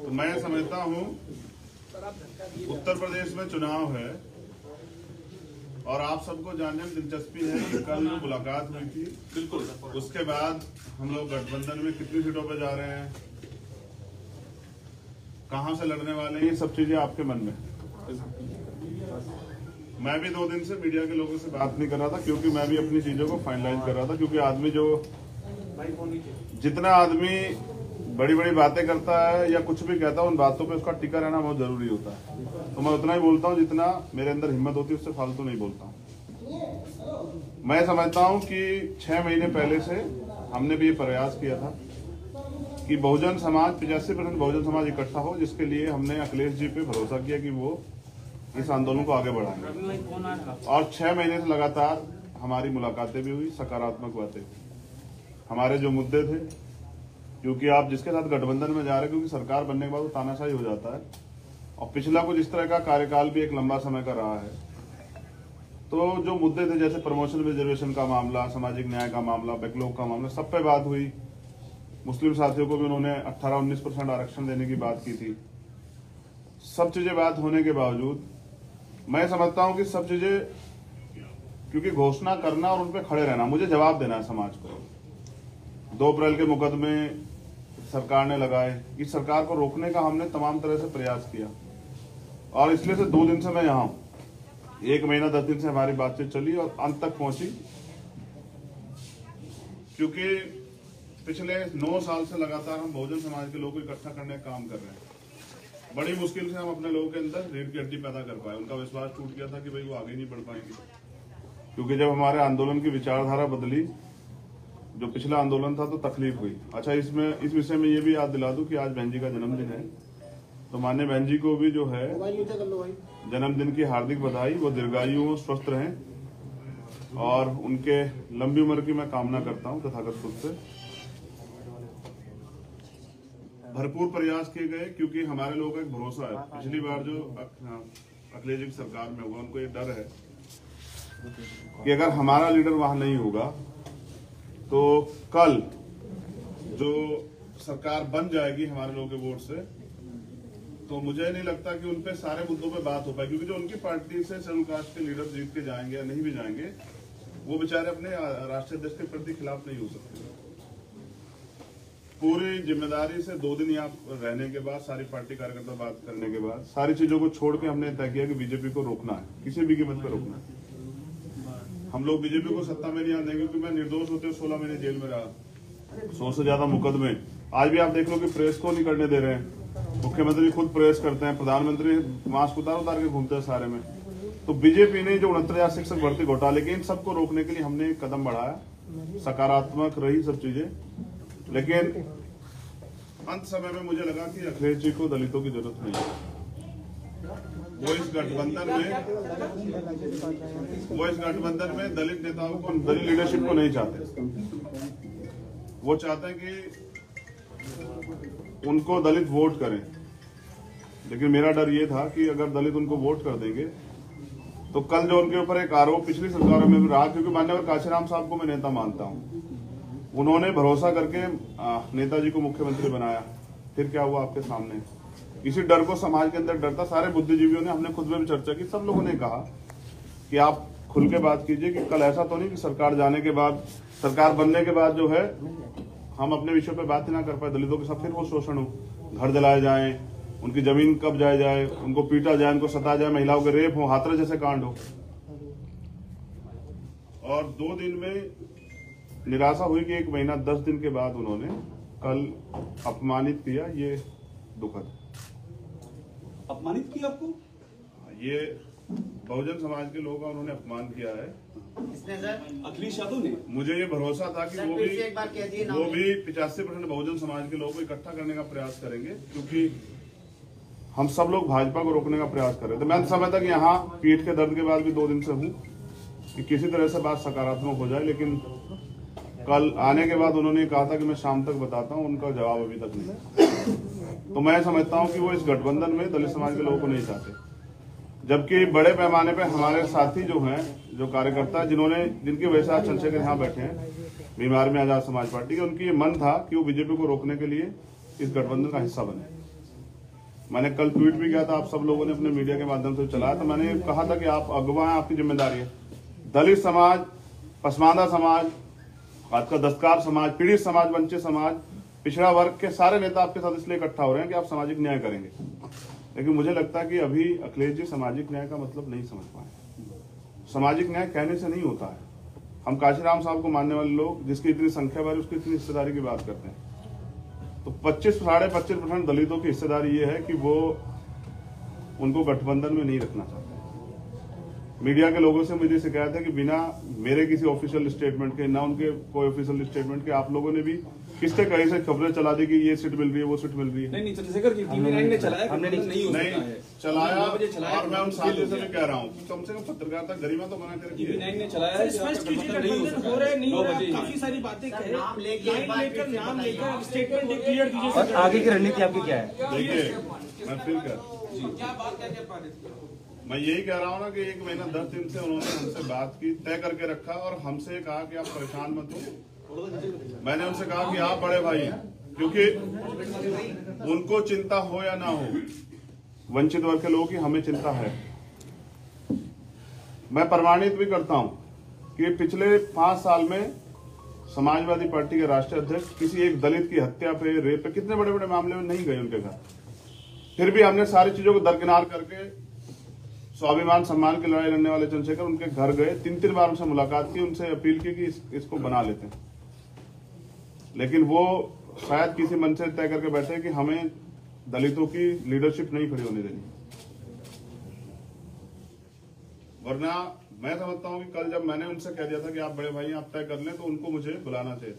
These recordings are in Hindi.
तो मैं समझता हूँ उत्तर प्रदेश में चुनाव है और आप सबको जानने में दिलचस्पी है कि कल जो मुलाकात हुई थी, बिल्कुल उसके बाद हम लोग गठबंधन में कितनी सीटों पे जा रहे हैं, कहां से लड़ने वाले हैं, ये सब चीजें आपके मन में। मैं भी 2 दिन से मीडिया के लोगों से बात नहीं कर रहा था क्योंकि मैं भी अपनी चीजों को फाइनलाइज कर रहा था, क्योंकि आदमी जो जितना आदमी बड़ी बड़ी बातें करता है या कुछ भी कहता है, उन बातों पे उसका टिका रहना बहुत जरूरी होता है। तो मैं उतना ही बोलता हूँ जितना मेरे अंदर हिम्मत होती है, उससे फालतू नहीं बोलता हूँ। मैं समझता हूँ कि 6 महीने पहले से हमने भी ये प्रयास किया था कि बहुजन समाज 85% बहुजन समाज इकट्ठा हो, जिसके लिए हमने अखिलेश जी पे भरोसा किया कि वो इस आंदोलन को आगे बढ़ाएंगे। और 6 महीने से लगातार हमारी मुलाकातें भी हुई, सकारात्मक बातें। हमारे जो मुद्दे थे, क्योंकि आप जिसके साथ गठबंधन में जा रहे हैं, क्योंकि सरकार बनने के बाद वो तानाशाही हो जाता है, और पिछला कुछ इस तरह का कार्यकाल भी एक लंबा समय का रहा है। तो जो मुद्दे थे, जैसे प्रमोशन रिजर्वेशन का मामला, सामाजिक न्याय का मामला, बैकलॉग का मामला, सब पे बात हुई। मुस्लिम साथियों को भी उन्होंने 18-19% आरक्षण देने की बात की थी। सब चीजें बात होने के बावजूद मैं समझता हूं कि सब चीजें, क्योंकि घोषणा करना और उन पे खड़े रहना, मुझे जवाब देना है समाज को। 2 अप्रैल के मुकदमे सरकार ने लगाए, इस सरकार को रोकने का हमने तमाम तरह से प्रयास किया, और इसलिए से 2 दिन से मैं यहाँ हूं। 1 महीना 10 दिन से हमारी बातचीत चली और अंत तक पहुंची, क्योंकि पिछले 9 साल से लगातार हम बहुजन समाज के लोगों को इकट्ठा करने का काम कर रहे हैं। बड़ी मुश्किल से हम अपने लोगों के अंदर रीढ़ की हड्डी पैदा कर पाए। उनका विश्वास टूट गया था कि भाई वो आगे नहीं बढ़ पाएंगे, क्योंकि जब हमारे आंदोलन की विचारधारा बदली, जो पिछला आंदोलन था, तो तकलीफ हुई। अच्छा, इस विषय में ये भी याद दिला दूं कि आज बहन जी का जन्मदिन है, तो माननीय बहन जी को भी जो है जन्मदिन की हार्दिक बधाई। वो दीर्घायु हो, स्वस्थ रहें, और उनके लंबी उम्र की मैं कामना करता हूं तथागत खुद से। भरपूर प्रयास किए गए, क्योंकि हमारे लोगों का एक भरोसा है। पिछली बार जो अखिलेश जी की सरकार में हुआ, उनको ये डर है कि अगर हमारा लीडर वहां नहीं होगा तो कल जो सरकार बन जाएगी हमारे लोगों के वोट से, तो मुझे नहीं लगता कि उनपे सारे मुद्दों पे बात हो पाए, क्योंकि जो उनकी पार्टी से शेड्यूल कास्ट के लीडर जीत के जाएंगे या नहीं भी जाएंगे, वो बेचारे अपने राष्ट्रीय अध्यक्ष के प्रति खिलाफ नहीं हो सकते। पूरी जिम्मेदारी से 2 दिन यहाँ रहने के बाद, सारी पार्टी कार्यकर्ता बात करने के बाद, सारी चीजों को छोड़ के हमने तय किया कि बीजेपी को रोकना है, किसी भी कीमत पर रोकना है। हम लोग बीजेपी को सत्ता में नहीं आने देंगे, क्योंकि मैं निर्दोष होते 16 महीने जेल में रहा, 100 से ज्यादा मुकदमे। आज भी आप देख लो कि प्रेस को नहीं करने दे रहे हैं, मुख्यमंत्री खुद प्रेस करते हैं, प्रधानमंत्री मास्क उतार के घूमते हैं सारे में। तो बीजेपी ने जो 69,000 शिक्षक भर्ती घोटाले के, इन सबको रोकने के लिए हमने एक कदम बढ़ाया। सकारात्मक रही सब चीजें, लेकिन अंत समय में मुझे लगा कि अखिलेश जी को दलितों की जरूरत नहीं है। वो इस गठबंधन में दलित नेताओं को, दलित लीडरशिप को नहीं चाहते। वो चाहते हैं कि उनको दलित वोट करें, लेकिन मेरा डर ये था कि अगर दलित उनको वोट कर देंगे तो कल जो उनके ऊपर एक आरोप पिछली सरकारों में भी रहा, क्योंकि मान्यवर काशीराम साहब को मैं नेता मानता हूं, उन्होंने भरोसा करके नेताजी को मुख्यमंत्री बनाया, फिर क्या हुआ आपके सामने। इसी डर को समाज के अंदर डर था। सारे बुद्धिजीवियों ने, हमने खुद में भी चर्चा की, सब लोगों ने कहा कि आप खुल के बात कीजिए कि कल ऐसा तो नहीं कि सरकार जाने के बाद, सरकार बनने के बाद जो है हम अपने विषय पे बात ही ना कर पाए, दलितों के साथ फिर वो शोषण हो, घर जलाए जाए, उनकी जमीन कब जाए, उनको पीटा जाए, उनको सता जाए, महिलाओं के रेप हो, हाथरस जैसे कांड हो। और 2 दिन में निराशा हुई कि 1 महीना 10 दिन के बाद उन्होंने कल अपमानित किया। ये दुखद। अपमानित किया आपको? ये बहुजन समाज के लोगों का उन्होंने अपमान किया है। किसने सर? अखिलेश यादव ने। मुझे ये भरोसा था कि वो भी 85% बहुजन समाज के लोगों को इकट्ठा करने का प्रयास करेंगे, क्योंकि हम सब लोग भाजपा को रोकने का प्रयास कर रहे थे। मैं समझता कि यहाँ पीठ के दर्द के बाद भी 2 दिन से हूँ कि किसी तरह से बात सकारात्मक हो जाए, लेकिन कल आने के बाद उन्होंने कहा था कि मैं शाम तक बताता हूं, उनका जवाब अभी तक नहीं। तो मैं समझता हूं कि वो इस गठबंधन में दलित समाज के लोगों को नहीं चाहते, जबकि बड़े पैमाने पे हमारे साथी जो हैं, जो कार्यकर्ता, जिनकी वजह से आज चंद्रशेखर यहाँ बैठे हैं, बीमार में आजाद समाज पार्टी के, उनकी ये मन था कि वो बीजेपी को रोकने के लिए इस गठबंधन का हिस्सा बने। मैंने कल ट्वीट भी किया था, आप सब लोगों ने अपने मीडिया के माध्यम से चलाया, तो मैंने कहा था कि आप अगवा हैं, आपकी जिम्मेदारी है। दलित समाज, पसमानदा समाज, आपका दस्तकार समाज, पीड़ित समाज, वंचित समाज, पिछड़ा वर्ग के सारे नेता आपके साथ इसलिए इकट्ठा हो रहे हैं कि आप सामाजिक न्याय करेंगे। लेकिन मुझे लगता है कि अभी अखिलेश जी सामाजिक न्याय का मतलब नहीं समझ पाए। सामाजिक न्याय कहने से नहीं होता है। हम काशीराम साहब को मानने वाले लोग, जिसकी इतनी संख्या बार उसकी इतनी हिस्सेदारी की बात करते हैं, तो 25-25.5% दलितों की हिस्सेदारी ये है कि वो उनको गठबंधन में नहीं रखना चाहते। मीडिया के लोगों से मुझे शिकायत है कि बिना मेरे किसी ऑफिशियल स्टेटमेंट के, ना उनके कोई ऑफिशियल स्टेटमेंट के, आप लोगों ने भी किसके कहीं से खबरें चला दी कि ये सीट मिल रही है, वो सीट मिल रही है। नहीं चंद्रशेखर जी, टीवी 9 ने चलाया, हमने नहीं चलाया। और मैं उन साथियों से भी कह रहा हूँ कि कम से कम पत्रकारिता गरिमा तो बना करके। टीवी 9 ने चलाया, स्पष्ट कीजिए गठबंधन हो रहे नहीं हो रहे, काफी सारी बातें कहे, नाम लेकर स्टेटमेंट क्लियर कीजिए। और आगे की रणनीति आपकी क्या है? देखिए, मैं फिर मैं यही कह रहा हूँ ना कि 1 महीना 10 दिन से उन्होंने हमसे बात की, तय करके रखा और हमसे कहा कि आप परेशान मत हो। मैंने उनसे कहा कि आप बड़े भाई हैं, क्योंकि उनको चिंता हो या ना हो, वंचित वर्ग के लोगों की हमें चिंता है। मैं प्रमाणित भी करता हूं कि पिछले 5 साल में समाजवादी पार्टी के राष्ट्रीय अध्यक्ष किसी एक दलित की हत्या पे, रेप पे, कितने बड़े बड़े मामले में नहीं गए उनके घर। फिर भी हमने सारी चीजों को दरकिनार करके स्वाभिमान सम्मान की लड़ाई लड़ने वाले चंद्रशेखर उनके घर गए, 3-3 बार उनसे मुलाकात की, उनसे अपील की कि इसको बना लेते हैं। लेकिन वो शायद किसी मन से तय करके बैठे कि हमें दलितों की लीडरशिप नहीं खड़ी होने देनी। वरना मैं समझता हूं कि कल जब मैंने उनसे कह दिया था कि आप बड़े भाई आप तय कर लें, तो उनको मुझे बुलाना चाहिए।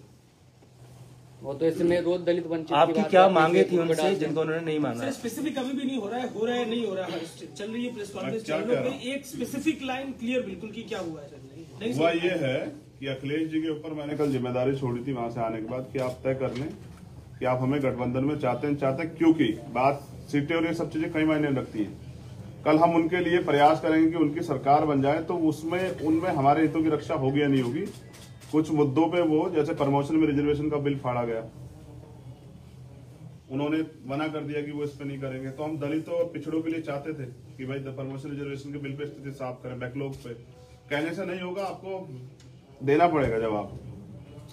वो तो इसमें रोज दलित वंचित आपकी क्या मांगे थी उनसे जिनको उन्होंने नहीं माना? स्पेसिफिक अभी भी नहीं हो रहा है नहीं हो रहा है, चल रही है प्रेस कॉन्फ्रेंस चैनलों पे, एक स्पेसिफिक लाइन क्लियर बिल्कुल की क्या हुआ है सर? हुआ ये है कि अखिलेश जी के ऊपर मैंने कल जिम्मेदारी छोड़ी थी वहां से आने के बाद कि आप तय कर लें कि आप हमें गठबंधन में चाहते हैं, क्योंकि बात सीटें और ये सब चीजें कई मायने रखती है। कल हम उनके लिए प्रयास करेंगे कि उनकी सरकार बन जाए, तो उसमें उनमें हमारे हितों की रक्षा होगी या नहीं होगी। कुछ मुद्दों पे वो, जैसे प्रमोशन में रिजर्वेशन का बिल फाड़ा गया, उन्होंने मना कर दिया कि वो इस पे नहीं करेंगे। तो हम दलितों और पिछड़ों के लिए चाहते थे कि भाई प्रमोशन रिजर्वेशन के बिल पे स्थिति साफ करें, बैकलॉग पे। कहने से नहीं होगा, आपको देना पड़ेगा जवाब,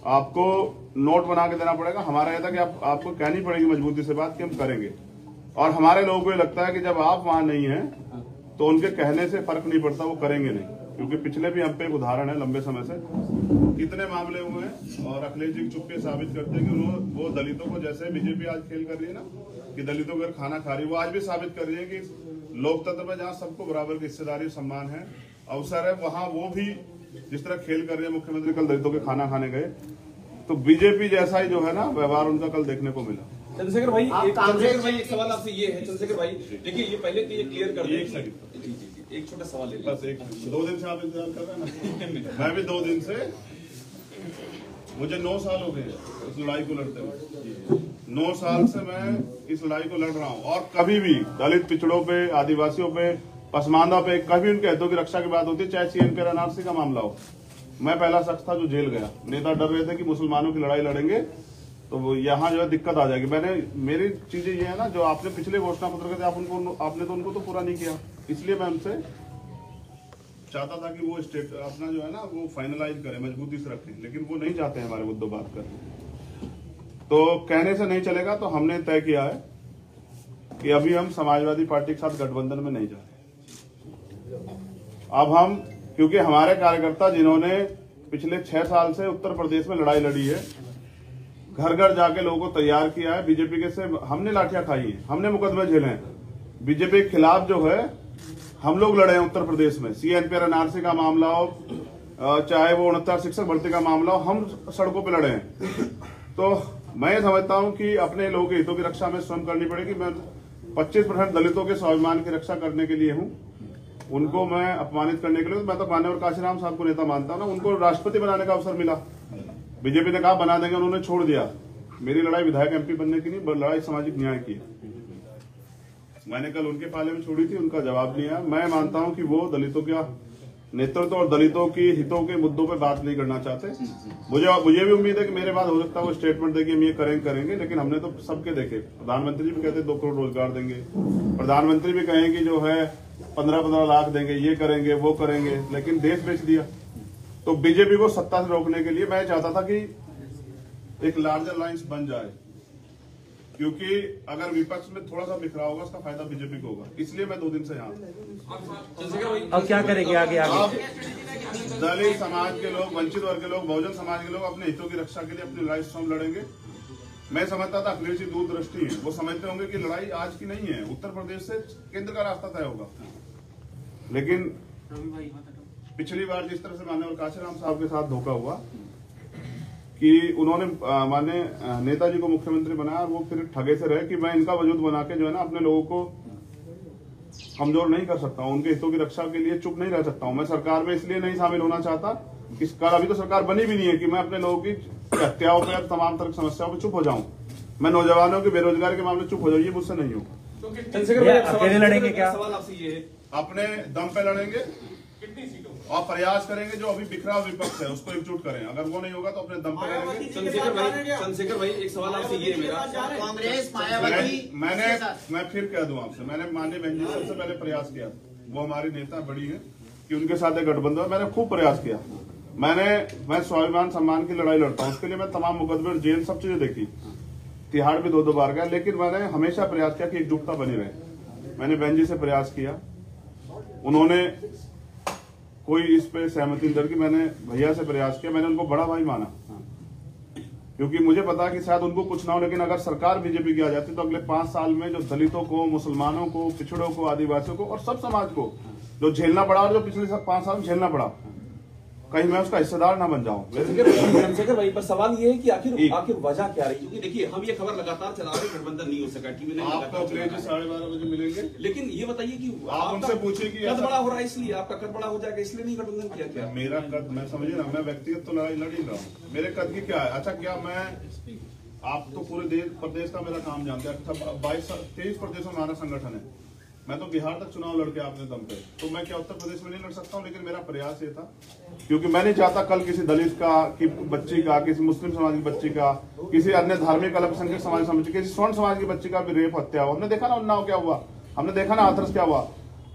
आपको नोट बना के देना पड़ेगा। हमारा यह था कि आपको कहनी पड़ेगी मजबूती से बात कि हम करेंगे। और हमारे लोगों को ये लगता है कि जब आप वहां नहीं हैं तो उनके कहने से फर्क नहीं पड़ता, वो करेंगे नहीं। क्योंकि पिछले भी हम पे एक उदाहरण है, लंबे समय से कितने मामले हुए हैं और अखिलेश जी चुपके साबित करते हैं कि वो दलितों को, जैसे बीजेपी आज खेल कर रही है ना कि दलितों को खाना खा रही है, वो आज भी साबित कर रही है कि लोकतंत्र में जहाँ सबको बराबर की हिस्सेदारी, सम्मान है, अवसर है, वहां वो भी जिस तरह खेल कर रही है। मुख्यमंत्री कल दलितों के खाना खाने गए, तो बीजेपी जैसा ही जो है ना व्यवहार उनका कल देखने को मिला। चंद्रशेखर भाई, एक सवाल आपसे ये है चंद्रशेखर भाई, देखिए ये पहले तो ये क्लियर कर दें, एक छोटा सवाल ले बस 2 दिन से आप इंतजार कर रहे हैं ना। मैं भी 2 दिन से, मुझे 9 साल हो गए इस लड़ाई को लड़ते हुए। 9 साल से मैं इस लड़ाई को लड़ रहा हूँ और कभी भी दलित, पिछड़ों पे, आदिवासियों पे, पसमानदा पे कभी उनके हितों की रक्षा की बात होती है, चाहे सीएनपी और एनआरसी का मामला हो। मैं पहला शख्स था जो जेल गया। नेता डर रहे थे कि मुसलमानों की लड़ाई लड़ेंगे तो यहाँ जो है दिक्कत आ जाएगी। मेरी चीजें ये है ना, जो आपने पिछले घोषणा पत्र के आपने तो उनको तो पूरा नहीं किया, इसलिए मैं उनसे चाहता था कि वो स्टेट अपना जो है ना वो फाइनलाइज करें, मजबूती से रखें, लेकिन वो नहीं चाहते हमारे मुद्दों बात करने। तो कहने से नहीं चलेगा, तो हमने तय किया है कि अभी हम समाजवादी पार्टी के साथ गठबंधन में नहीं जा रहे। अब हम, क्योंकि हमारे कार्यकर्ता जिन्होंने पिछले 6 साल से उत्तर प्रदेश में लड़ाई लड़ी है, घर घर जाके लोगों को तैयार किया है, बीजेपी के से हमने लाठियां खाई है, हमने मुकदमे झेले हैं, बीजेपी के खिलाफ जो है हम लोग लड़े हैं उत्तर प्रदेश में। सीएनपी और एनआरसी का मामला हो, चाहे वो 69 शिक्षक भर्ती का मामला हो, हम सड़कों पे लड़े हैं। तो मैं समझता हूं कि अपने लोगों के हितों की रक्षा में स्वयं करनी पड़ेगी। मैं 25% दलितों के स्वाभिमान की रक्षा करने के लिए हूं, उनको मैं अपमानित करने के लिए। मैं तो मान्यवर काशीराम साहब को नेता मानता हूं ना, उनको राष्ट्रपति बनाने का अवसर मिला, बीजेपी ने कहा बना देंगे, उन्होंने छोड़ दिया। मेरी लड़ाई विधायक एमपी बनने की नहीं, लड़ाई सामाजिक न्याय की है। मैंने कल उनके पाले में छोड़ी थी, उनका जवाब नहीं आया। मैं मानता हूं कि वो दलितों का नेतृत्व और दलितों की हितों के मुद्दों पे बात नहीं करना चाहते। मुझे भी उम्मीद है कि मेरे बाद हो सकता है वो स्टेटमेंट देके हम ये करेंगे, लेकिन हमने तो सबके देखे। प्रधानमंत्री भी कहते 2 करोड़ रोजगार देंगे, प्रधानमंत्री भी कहेंगे जो है 15-15 लाख देंगे, ये करेंगे वो करेंगे, लेकिन देश बेच दिया। तो बीजेपी को सत्ता से रोकने के लिए मैं चाहता था कि एक लार्जर लाइन्स बन जाए, क्योंकि अगर विपक्ष में थोड़ा सा बिखरा होगा उसका फायदा बीजेपी को होगा। इसलिए मैं 2 दिन से यहाँ। अब क्या करेंगे आगे? दलित समाज के लोग, वंचित वर्ग के लोग, बहुजन समाज के लोग अपने हितों की रक्षा के लिए अपनी लड़ाई स्वयं लड़ेंगे। मैं समझता था अखिलेश जी दूरदृष्टि है, वो समझते होंगे कि लड़ाई आज की नहीं है, उत्तर प्रदेश से केंद्र का रास्ता तय होगा। लेकिन पिछली बार जिस तरह से माननीय काशीराम साहब के साथ धोखा हुआ कि उन्होंने माने नेताजी को मुख्यमंत्री बनाया और वो फिर ठगे से रहे कि मैं इनका वजूद बना के जो है ना अपने लोगों को कमजोर नहीं कर सकता हूं, उनके हितों की रक्षा के लिए चुप नहीं रह सकता हूं। मैं सरकार में इसलिए नहीं शामिल होना चाहता, इस कार अभी तो सरकार बनी भी नहीं है कि मैं अपने लोगों की हत्याओं पर, तमाम तरह की समस्याओं पर चुप हो जाऊं। मैं नौजवानों की बेरोजगारी के मामले चुप हो जाऊं, ये मुझसे नहीं होगा। अकेले लड़ेंगे क्या? सवाल आपसे ये है, अपने दम पे लड़ेंगे और प्रयास करेंगे जो अभी बिखरा विपक्ष है उसको एकजुट करें। अगर वो नहीं होगा तो अपने दम पे लड़ेंगे। चंद्रशेखर भाई एक सवाल आपसे ये है मेरा, कांग्रेस मायावती मैं फिर कह दूं आपसे, मैंने माननीय बहन जी सबसे पहले प्रयास किया, वो हमारी नेता बड़ी है कि उनके साथ एक गठबंधन, मैंने खूब प्रयास किया। मैं स्वाभिमान सम्मान की लड़ाई लड़ता हूँ, उसके लिए मैं तमाम मुकदमे, जेल, सब चीजें देखी, तिहाड़ भी 2 बार गया, लेकिन मैंने हमेशा प्रयास किया कि एकजुटता बनी रहे। मैंने बहन जी से प्रयास किया, उन्होंने कोई इस पे सहमति नहीं की। मैंने भैया से प्रयास किया, मैंने उनको बड़ा भाई माना, क्योंकि मुझे पता कि शायद उनको कुछ ना हो, लेकिन अगर सरकार बीजेपी की आ जाती तो अगले 5 साल में जो दलितों को, मुसलमानों को, पिछड़ों को, आदिवासियों को और सब समाज को जो झेलना पड़ा और जो पिछले 5 साल में झेलना पड़ा, कहीं मैं उसका हिस्सेदार ना बन जाऊं। चंद्रशेखर भाई पर सवाल ये है कि आखिर वजह क्या रही? क्योंकि देखिए हम ये खबर लगातार चला रहे, गठबंधन नहीं हो सका, टीवी नहीं, आपको 12:30 बजे मिलेंगे। लेकिन ये बताइए कि आप उनसे पूछिए कि कद बड़ा हो रहा है, इसलिए आपका कद बड़ा हो जाएगा, इसलिए नहीं गठबंधन किया क्या? मेरा कद, मैं समझिए ना, मैं व्यक्तिगत तो लड़ाई लड़ ही रहा हूँ, मेरे कद की क्या है? अच्छा, क्या मैं, आप तो पूरे देश प्रदेश का मेरा काम जानते हैं, 23 प्रदेशों में हमारा संगठन है, मैं तो बिहार तक चुनाव लड़के आपने दम पे, तो मैं क्या उत्तर प्रदेश में नहीं लड़ सकता हूँ? लेकिन मेरा प्रयास ये था, क्योंकि मैं नहीं चाहता कल किसी दलित का, की बच्ची का, किसी मुस्लिम समाज की बच्ची का, किसी अन्य धार्मिक अल्पसंख्यक समाज समझ, किसी स्वर्ण समाज की बच्ची का भी रेप, हत्या हो। हमने देखा ना उन्नाव क्या हुआ, हमने देखा ना हाथरस क्या हुआ।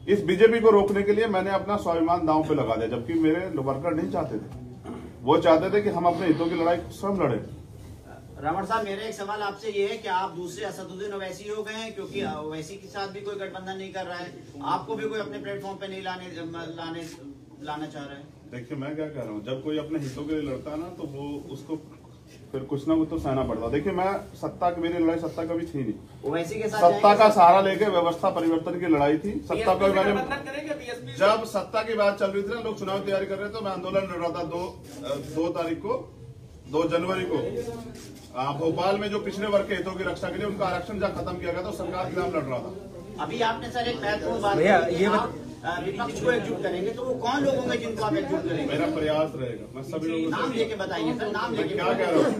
इस बीजेपी को रोकने के लिए मैंने अपना स्वाभिमान दांव पे लगा दिया, जबकि मेरे वर्कर नहीं चाहते थे, वो चाहते थे कि हम अपने हितों की लड़ाई स्वयं लड़े। रावण साहब, मेरा एक सवाल आपसे ये है कि आप दूसरे असदुद्दीन ओवैसी हो गए हैं, क्योंकि ओवैसी के साथ भी कोई गठबंधन नहीं कर रहा है, आपको भी कोई अपने प्लेटफॉर्म पे नहीं लाना चाह रहा है। देखिए मैं क्या कह रहा हूँ, जब कोई अपने हितों के लिए लड़ता है ना, तो वो उसको फिर कुछ ना कुछ तो सहना पड़ता। देखिए मैं सत्ता की, मेरी लड़ाई सत्ता कभी थी नहीं, ओवैसी के साथ सत्ता का सहारा लेके व्यवस्था परिवर्तन की लड़ाई थी। सत्ता को मैंने, जब सत्ता की बात चल रही थी ना, लोग चुनाव तैयारी कर रहे थे, तो मैं आंदोलन लड़ रहा था 2 तारीख को, 2 जनवरी को भोपाल में, जो पिछड़े वर्ग के हितों की रक्षा के लिए उनका आरक्षण जहाँ खत्म किया गया था, सरकार के खिलाफ लड़ रहा था। अभी आपने सर एक महत्वपूर्ण बात, विपक्ष को एकजुट करेंगे, तो वो कौन लोग होंगे जिनको आप एकजुट करेंगे? मेरा प्रयास रहेगा, मैं सभी लोगों नाम लेके बताइए सर, नाम लेके। क्या कह रहा हूँ,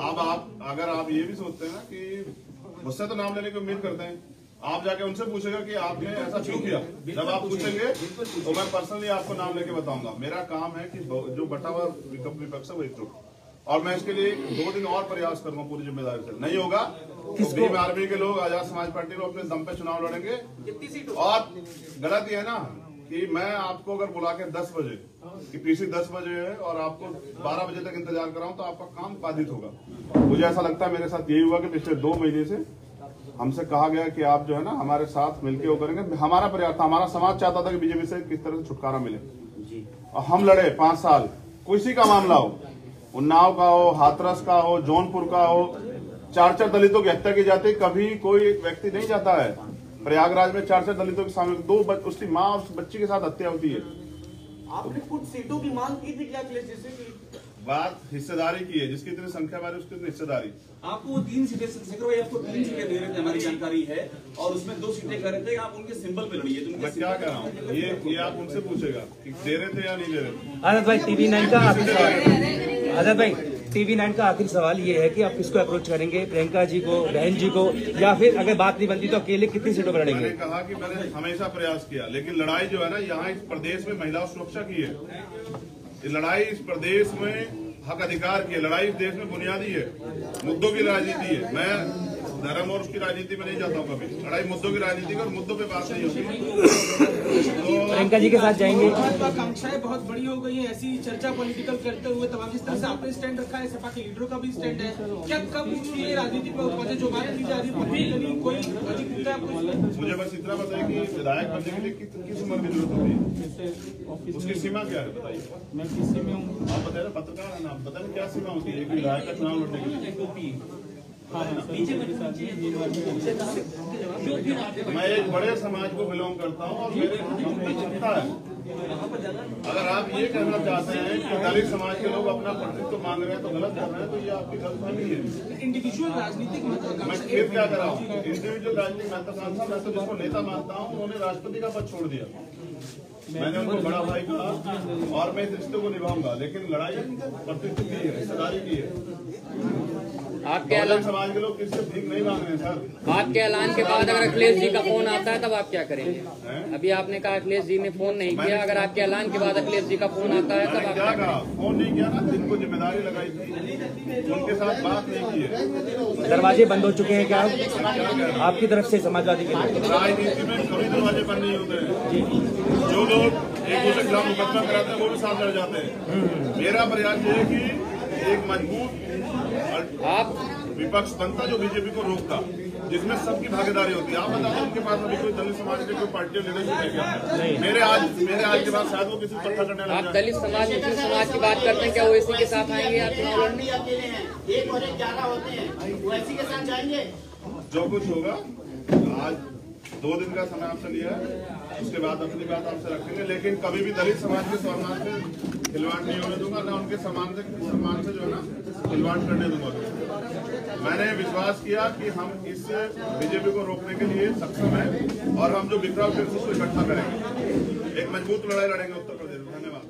अब आप अगर आप ये भी सोचते हैं ना कि मुझसे तो नाम लेने की उम्मीद करते हैं, आप जाके उनसे पूछेगा कि आपने ऐसा क्यों किया। जब आप पूछेंगे तो मैं पर्सनली आपको नाम लेके बताऊंगा। मेरा काम है कि जो बटा हुआ विपक्ष है वो एकजुट, और मैं इसके लिए 2 दिन और प्रयास करूंगा पूरी जिम्मेदारी से। नहीं होगा तो भीम आर्मी के लोग, आजाद समाज पार्टी लोग अपने दम पे चुनाव लड़ेंगे। और गलत ये है ना कि मैं आपको अगर बुला के 10 बजे कि पीसी 10 बजे है और आपको 12 बजे तक इंतजार कराऊं, तो आपका काम बाधित होगा। मुझे ऐसा लगता है मेरे साथ यही हुआ कि पिछले 2 महीने से हमसे कहा गया कि आप जो है ना हमारे साथ मिलकर वो करेंगे। हमारा प्रयास था, हमारा समाज चाहता था कि बीजेपी से किस तरह से छुटकारा मिले, और हम लड़े 5 साल। किसी का मामला हो, उन्नाव का हो, हाथरस का हो, जौनपुर का हो, 4 दलितों की हत्या की जाती, कभी कोई व्यक्ति नहीं जाता है। प्रयागराज में 4 दलितों के सामने उसकी माँ उस बच्ची के साथ हत्या होती है। आपने कुछ सीटों की मांग की थी क्या अखिलेश जी से? बात हिस्सेदारी की है, जिसकी इतनी संख्या बारी उसकी इतनी हिस्सेदारी। आपको 3 सीटें, चंद्रशेखर भाई आपको 3 सीटें दे रहे थे, हमारी जानकारी है, और उसमें 2 सीटें कह रहे थे आप उनके सिंबल पे लड़िए। तो मैं क्या कह रहा हूँ, ये आप उनसे पूछेगा कि दे रहे थे या नहीं दे रहे थे। आजाद भाई, TV9 का आजाद भाई TV9 का आखिरी सवाल ये है कि आप किसको अप्रोच करेंगे, प्रियंका जी को, बहन जी को, या फिर अगर बात नहीं बनती तो अकेले कितनी सीटों पर लड़ेंगे? मैंने कहा कि मैंने हमेशा प्रयास किया, लेकिन लड़ाई जो है ना यहाँ इस प्रदेश में महिला सुरक्षा की है। ये लड़ाई इस प्रदेश में हक अधिकार की है, लड़ाई इस देश में बुनियादी है, मुद्दों की राजनीति है। मैं धर्म और उसकी राजनीति में नहीं जाता हूँ कभी। लड़ाई मुद्दों की राजनीति और मुद्दों पे बात नहीं होगी। तो प्रियंका जी के साथ जाएंगे। महत्वाकांक्षाएं बहुत बड़ी हो गई है, ऐसी चर्चा पॉलिटिकल करते हुए तमाम जिस तरह से आपने स्टैंड रखा है, सपा के लीडरों का भी स्टैंड है, क्या कब ये राजनीति में उत्पादन जो बात की जा रही है कोई अधिक मुद्दा है? मुझे बस इतना बताइए कि विधायक बनने के लिए किस उम्र की जरूरत होती है, उसकी सीमा क्या है बताइए। मैं किसी में हूँ, आप बताइए, पत्रकार है ना, आप बताइए क्या सीमा होती है विधायक का चुनाव लड़ने के लिए? मैं एक बड़े समाज को बिलोंग करता हूँ और मेरे हमको चिंता है। अगर आप ये कहना चाहते हैं कि दलित समाज के लोग अपना प्रतिनिधित्व मांग रहे हैं तो गलत कर रहे हैं, तो ये आपकी गलतफहमी है। इंडिविजुअल राजनीतिक मैं फिर क्या कर रहा हूँ, इंडिविजुअल राजनीतिक महत्वाकांक्षा, मैं तो जिसको नेता मानता हूँ उन्होंने राष्ट्रपति का पद छोड़ दिया, मैंने उनको बड़ा भाई कहा और मैं इस रिश्ते को निभाऊंगा, लेकिन लड़ाई प्रतिनिधित्व की है, हिस्सेदारी की है। आपके ऐलान समाज के लोग किससे भीख नहीं मांग रहे सर। आपके ऐलान के बाद अगर अखिलेश जी का फोन आता है तब आप क्या करेंगे? अभी आपने कहा अखिलेश जी ने फोन नहीं किया, अगर आपके ऐलान के बाद अखिलेश जी का फोन आता है तब आप क्या कहा? फोन नहीं किया ना, जिनको जिम्मेदारी लगाई थी उनके साथ बात नहीं की है। दरवाजे बंद हो चुके हैं क्या आपकी तरफ से समाजवादी के? राजनीति में कभी दरवाजे बंद नहीं होते हैं। जो लोग एक दूसरे के खिलाफ मुकदमा कराते हैं वो भी साथ लड़ जाते हैं। मेरा प्रयास ये है कि एक मजबूत आप विपक्ष बनता जो बीजेपी को रोकता, जिसमें सबकी भागीदारी होती है। आप बताओ उनके पास अभी कोई दलित समाज के कोई पार्टी लीडरशिप है क्या? मेरे आज के बाद शायद वो किसी पत्थर करने लग आप जाए। दलित समाज मुस्लिम समाज की बात करते हैं, क्या वो इसी के साथ आएंगे आप चुनाव लड़ने? अकेले हैं, 1 और 1 11 होते हैं, वो इसी के साथ जाएंगे। जो कुछ होगा, आज 2 दिन का समय आपसे लिया है, उसके बाद अपनी बात आपसे रखेंगे, लेकिन कभी भी दलित समाज के सम्मान से खिलवाड़ नहीं होने दूंगा, ना उनके सम्मान से जो है ना खिलवाड़ करने दूंगा। मैंने विश्वास किया कि हम इस बीजेपी को रोकने के लिए सक्षम हैं और हम जो बिखरा फिर उसको इकट्ठा करेंगे, एक मजबूत लड़ाई लड़ेंगे उत्तर प्रदेश में। धन्यवाद।